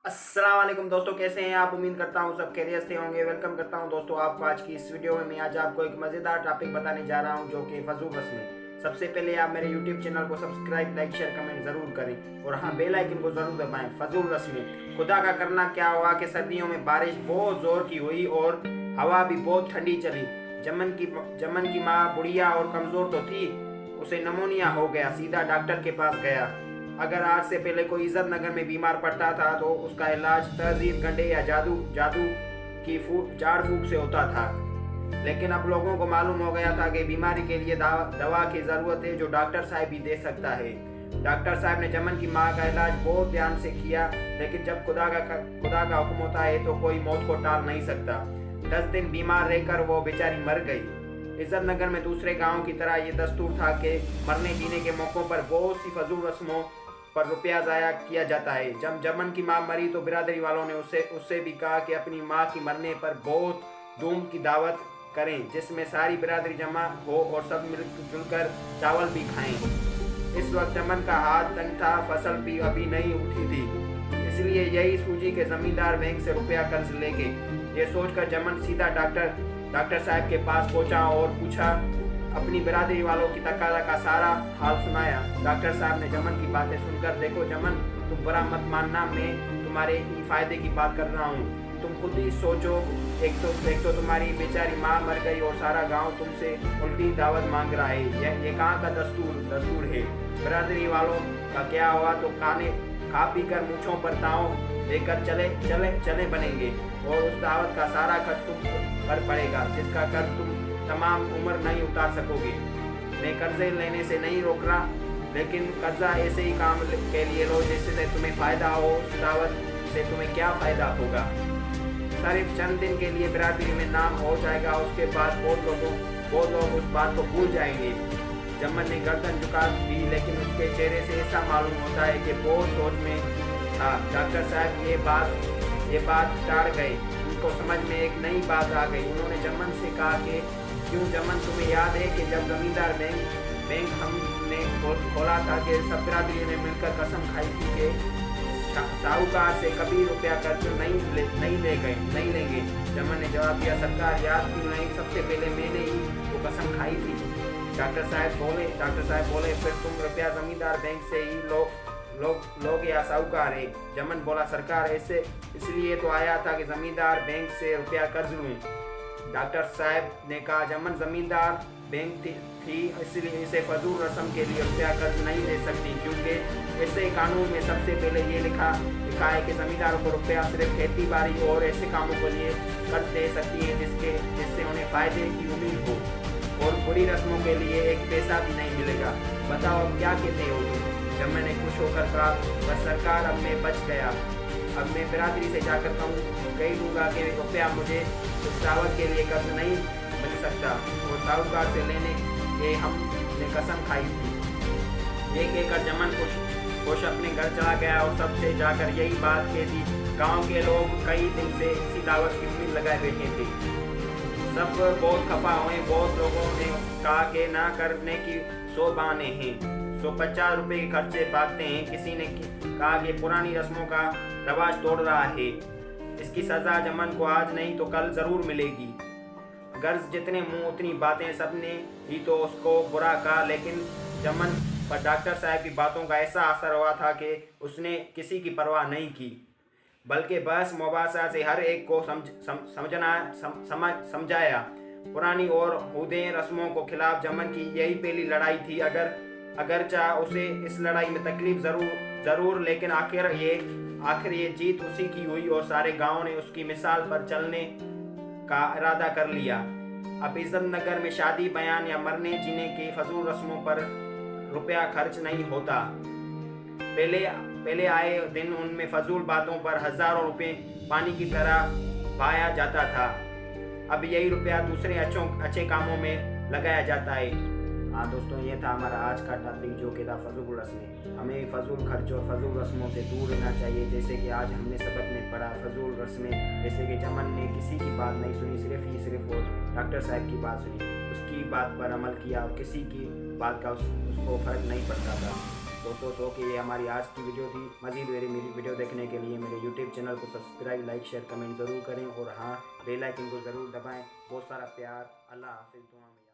अस्सलाम वालेकुम दोस्तों, कैसे हैं आप। उम्मीद करता हूँ सब खैरियत से होंगे। वेलकम करता हूँ दोस्तों आपको आज की इस वीडियो में। मैं आज आपको एक मज़ेदार टॉपिक बताने जा रहा हूँ जो कि फजूल रस्में। सबसे पहले आप मेरे यूट्यूब चैनल को सब्सक्राइब, लाइक, शेयर, कमेंट ज़रूर करें और हाँ, बेल आइकन को ज़रूर दबाएं। फजूल रस्में। खुदा का करना क्या हुआ कि सर्दियों में बारिश बहुत ज़ोर की हुई और हवा भी बहुत ठंडी चली। जमन की माँ बुढ़िया और कमज़ोर तो थी, उसे नमोनिया हो गया। सीधा डॉक्टर के पास गया। अगर आज से पहले कोई इज्जत नगर में बीमार पड़ता था तो उसका इलाज तहजीब, गंडे या जादू जादू की झाड़ फूक से होता था। लेकिन अब लोगों को मालूम हो गया था कि बीमारी के लिए दवा की जरूरत है जो डॉक्टर साहब ही दे सकता है। डॉक्टर साहब ने जमन की माँ का इलाज बहुत ध्यान से किया, लेकिन जब खुदा का हुक्म होता है तो कोई मौत को टाल नहीं सकता। 10 दिन बीमार रहकर वो बेचारी मर गई। इज्जत नगर में दूसरे गाँव की तरह ये दस्तूर था कि मरने जीने के मौक़ों पर बहुत सी फजूल रस्मों पर रुपया ज़ाया किया जाता है। जब जमन की माँ मरी तो बिरादरी वालों ने उससे भी कहा कि अपनी माँ की मरने पर बहुत धूम की दावत करें, जिसमें सारी बिरादरी जमा हो और सब मिलजुल कर चावल भी खाएं। इस वक्त जमन का हाथ तंग था, फसल भी अभी नहीं उठी थी, इसलिए यही सूझी के जमींदार बैंक से रुपया कर्ज लेंगे। ये सोचकर जमन सीधा डॉक्टर साहब के पास पहुंचा और पूछा, अपनी बिरादरी वालों की तकाजा का सारा हाल सुनाया। डॉक्टर साहब ने जमन की बातें सुनकर, देखो जमन, तुम बुरा मत मानना, मैं तुम्हारे ही फायदे की बात कर रहा हूँ। तुम खुद ही सोचो, एक तो तुम्हारी बेचारी माँ मर गई और सारा गांव तुमसे उल्टी दावत मांग रहा है। ये कहाँ का दस्तूर है। बिरादरी वालों का क्या हुआ तो खा पी कर मूछों पर ताव लेकर चले बनेंगे और उस दावत का सारा खर्च तुम पर पड़ेगा, जिसका कर्ज तुम तमाम उम्र नहीं उतार सकोगे। मैं कर्जे लेने से नहीं रोक रहा, लेकिन कर्जा ऐसे ही काम के लिए लो जिससे तुम्हें फायदा हो। उस दावत से तुम्हें क्या फायदा होगा। सिर्फ चंद दिन के लिए बिरादरी में नाम हो जाएगा, उसके बाद बहुत लोग उस बात को भूल जाएंगे। जमन ने गर्दन झुका दी, लेकिन उसके चेहरे से ऐसा मालूम होता है कि बहुत सोच में था। डॉक्टर साहब ये बात टाड़ गए। उनको समझ में एक नई बात आ गई। उन्होंने जमन से कहा कि क्यों जमन, तुम्हें याद है कि जब जमींदार बैंक हमने खोला था कि सब बिरादरी ने मिलकर कसम खाई थी कि साहूकार से कभी रुपया कर्ज नहीं लेंगे। जमन ने जवाब दिया, सरकार याद क्यों नहीं, सबसे पहले मैंने ही वो कसम खाई थी। डॉक्टर साहब बोले, फिर तुम रुपया जमींदार बैंक से ही लोग या साहूकार है। जमन बोला, सरकार ऐसे इसलिए तो आया था कि जमींदार बैंक से रुपया कर्ज लूं। डॉक्टर साहब ने कहा, जमन जमींदार बैंक थी, इसलिए इसे फजूल रस्म के लिए रुपया कर्ज नहीं ले सकती, क्योंकि ऐसे कानून में सबसे पहले ये लिखा है कि जमींदारों को रुपया सिर्फ खेती बाड़ी और ऐसे कामों के लिए कर्ज दे सकती है जिससे उन्हें फायदे की उम्मीद हो, और बुरी रस्मों के लिए एक पैसा भी नहीं मिलेगा। बताओ अब क्या कहते हो तुम। जमन ने खुश होकर कहा, बस सरकार, अब मैं बच गया। अब मैं बिरादरी से जाकर कह दूंगा कि रुपया मुझे उस दावत के लिए कर्ज नहीं मिल सकता और साहूकार से लेने के हमने कसम खाई थी। ये कहकर जमन खुश अपने घर चला गया और सबसे जाकर यही बात कह दी। गांव के लोग कई दिन से इसी दावत की उम्मीद लगाए बैठे थे। सब बहुत खफा हुए। बहुत लोगों ने कहा कि ना करने की 100 बहाने हैं, 150 रुपए के खर्चे भागते हैं। किसी ने कहा कि पुरानी रस्मों का रवाज तोड़ रहा है, इसकी सजा जमन को आज नहीं तो कल जरूर मिलेगी। गर्ज जितने मुंह उतनी बातें, सबने ही तो उसको बुरा कहा, लेकिन जमन पर डॉक्टर साहब की बातों का ऐसा असर हुआ था कि उसने किसी की परवाह नहीं की, बल्कि बस मुबासा से हर एक को समझाया। पुरानी और हुदे रस्मों को खिलाफ जमन की यही पहली लड़ाई थी। अगरचा उसे इस लड़ाई में तकलीफ जरूर, लेकिन आखिर ये जीत उसी की हुई और सारे गांव ने उसकी मिसाल पर चलने का इरादा कर लिया। अब इज्जत नगर में शादी, बयान या मरने जीने की फजूल रस्मों पर रुपया खर्च नहीं होता। पहले आए दिन उनमें फजूल बातों पर हजारों रुपए पानी की तरह बहाया जाता था। अब यही रुपया दूसरे अच्छे कामों में लगाया जाता है। हाँ दोस्तों, ये था हमारा आज का टॉपिक जो कि था फजूल रस्में। हमें फजूल खर्च और फजूल रस्मों से दूर रहना चाहिए। जैसे कि आज हमने सबक में पढ़ा फजूल रस्में, जैसे कि जमन ने किसी की बात नहीं सुनी, सिर्फ वो डॉक्टर साहब की बात सुनी, उसकी बात पर अमल किया और किसी की बात का उसको फर्क नहीं पड़ता था। दोस्तों तो कि ये हमारी आज की वीडियो थी। मज़ीद मेरी वीडियो देखने के लिए मेरे यूट्यूब चैनल को सब्सक्राइब, लाइक, शेयर, कमेंट ज़रूर करें और हाँ, बेल आइकन को ज़रूर दबाएं। बहुत सारा प्यार। अल्लाह हाफिज़। दुआ में।